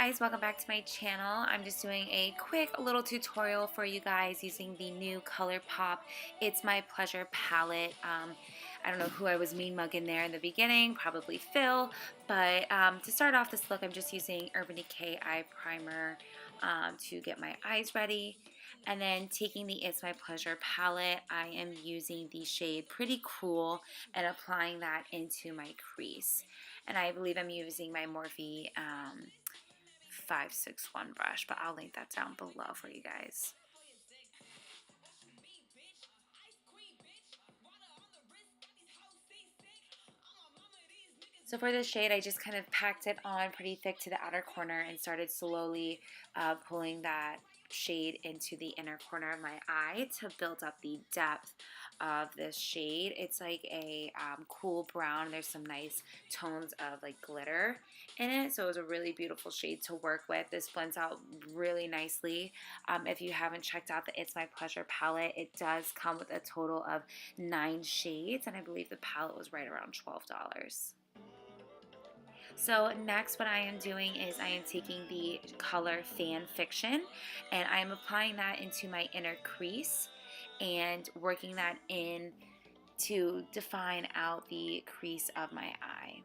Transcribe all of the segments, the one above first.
guys, welcome back to my channel. I'm just doing a quick little tutorial for you guys using the new Colourpop It's My Pleasure palette. I don't know who I was mean mugging there in the beginning, probably Phil, but to start off this look, I'm just using Urban Decay eye primer to get my eyes ready. And then taking the It's My Pleasure palette, I am using the shade Pretty Cool and applying that into my crease. And I believe I'm using my Morphe 561 brush, but I'll link that down below for you guys. So for this shade, I just kind of packed it on pretty thick to the outer corner and started slowly pulling that shade into the inner corner of my eye to build up the depth of this shade. It's like a cool brown. There's some nice tones of like glitter in it, so it was a really beautiful shade to work with. This blends out really nicely. If you haven't checked out the It's My Pleasure palette, it does come with a total of 9 shades, and I believe the palette was right around $12. So next what I am doing is I am taking the color Fan Fiction and I am applying that into my inner crease and working that in to define out the crease of my eye.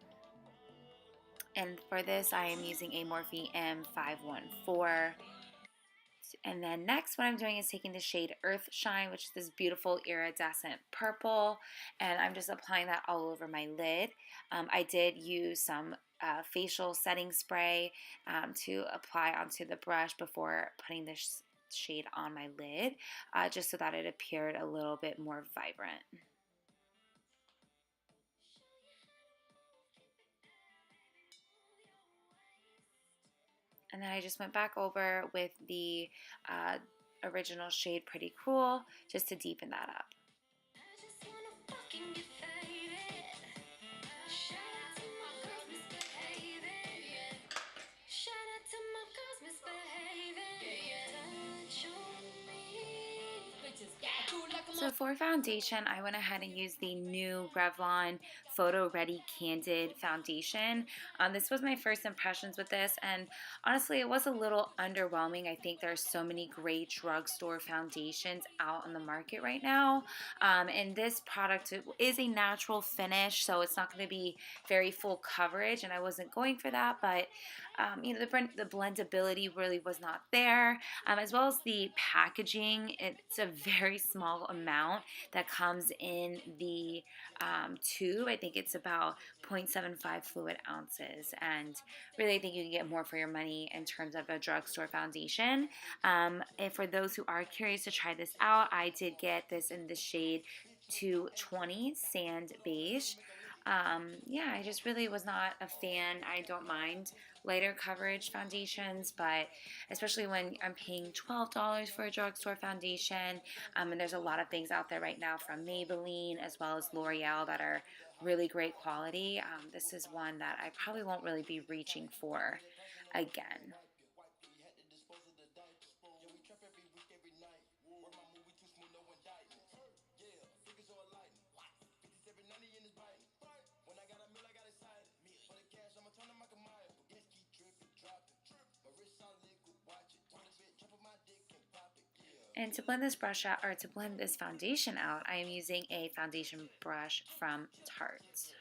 And for this I am using a Morphe M514. And then next what I'm doing is taking the shade Earthshine, which is this beautiful iridescent purple, and I'm just applying that all over my lid. I did use some facial setting spray to apply onto the brush before putting this shade on my lid, just so that it appeared a little bit more vibrant. And then I just went back over with the original shade Pretty Cool just to deepen that up. So for foundation, I went ahead and used the new Revlon Photo Ready Candid foundation. This was my first impressions with this, and honestly, it was a little underwhelming. I think there are so many great drugstore foundations out on the market right now, and this product is a natural finish, so it's not going to be very full coverage, and I wasn't going for that, but you know, the blendability really was not there, as well as the packaging. It's a very small amount that comes in the tube. I think it's about 0.75 fluid ounces, and really I think you can get more for your money in terms of a drugstore foundation. And for those who are curious to try this out, I did get this in the shade 220 Sand Beige. Yeah, I just really was not a fan. I don't mind lighter coverage foundations, but especially when I'm paying $12 for a drugstore foundation, and there's a lot of things out there right now from Maybelline as well as L'Oreal that are really great quality. This is one that I probably won't really be reaching for again. And to blend this brush out, or to blend this foundation out, I am using a foundation brush from Tarte.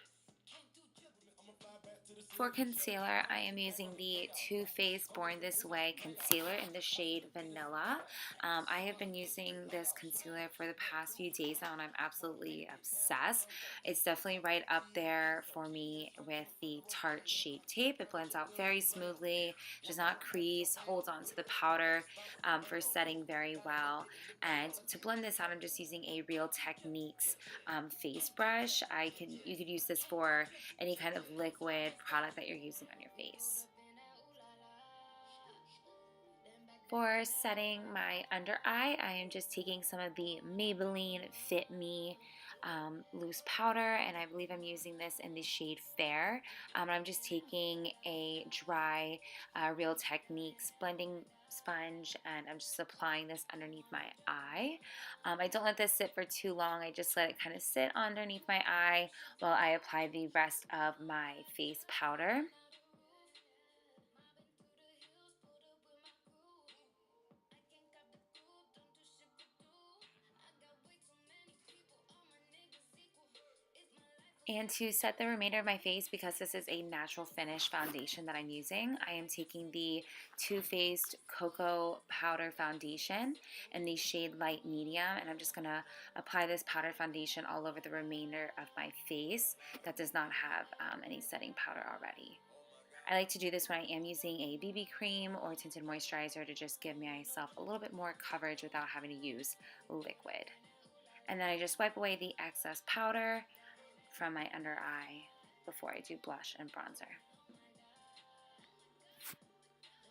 For concealer, I am using the Too Faced Born This Way concealer in the shade Vanilla. I have been using this concealer for the past few days now, and I'm absolutely obsessed. It's definitely right up there for me with the Tarte Shape Tape. It blends out very smoothly, does not crease, holds on to the powder for setting very well. And to blend this out, I'm just using a Real Techniques face brush. You could use this for any kind of liquid product that you're using on your face. For setting my under eye, I am just taking some of the Maybelline Fit Me loose powder, and I believe I'm using this in the shade Fair. I'm just taking a dry Real Techniques blending sponge, and I'm just applying this underneath my eye. I don't let this sit for too long. I just let it kind of sit underneath my eye while I apply the rest of my face powder. And to set the remainder of my face, because this is a natural finish foundation that I'm using, I am taking the Too Faced Cocoa Powder Foundation in the shade Light Medium, and I'm just going to apply this powder foundation all over the remainder of my face that does not have any setting powder already. I like to do this when I am using a BB cream or tinted moisturizer to just give myself a little bit more coverage without having to use liquid. And then I just wipe away the excess powder from my under eye before I do blush and bronzer.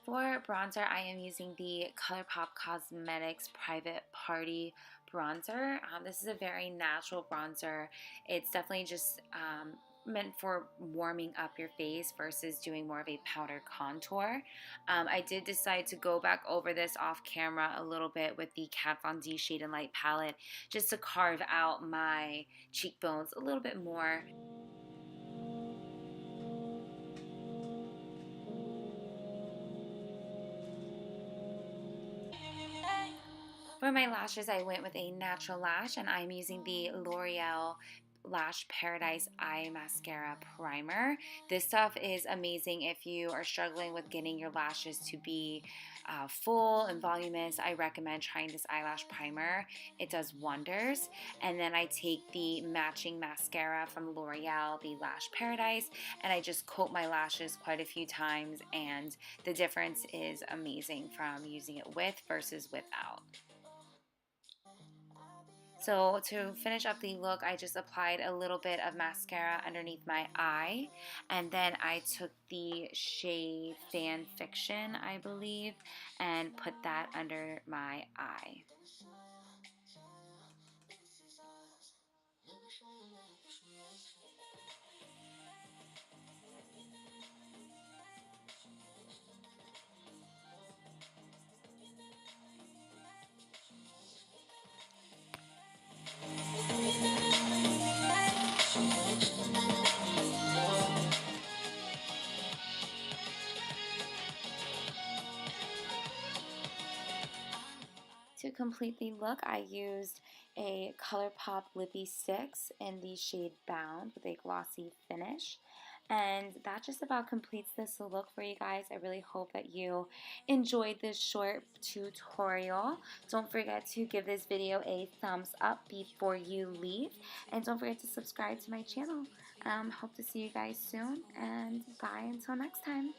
For bronzer, I am using the Colourpop Cosmetics Private Party Bronzer. This is a very natural bronzer. It's definitely just meant for warming up your face versus doing more of a powder contour. I did decide to go back over this off camera a little bit with the Kat Von D Shade and Light palette just to carve out my cheekbones a little bit more. For my lashes, I went with a natural lash, and I'm using the L'Oreal Lash Paradise Eye Mascara Primer. This stuff is amazing if you are struggling with getting your lashes to be full and voluminous. I recommend trying this eyelash primer. It does wonders. And then I take the matching mascara from L'Oreal, the Lash Paradise, and I just coat my lashes quite a few times, and the difference is amazing from using it with versus without. So to finish up the look, I just applied a little bit of mascara underneath my eye, and then I took the shade Fan Fiction, I believe, and put that under my eye. To complete the look, I used a Colourpop Lippy Sticks in the shade Bound with a glossy finish. And that just about completes this look for you guys. I really hope that you enjoyed this short tutorial. Don't forget to give this video a thumbs up before you leave. And don't forget to subscribe to my channel. Hope to see you guys soon. And bye until next time.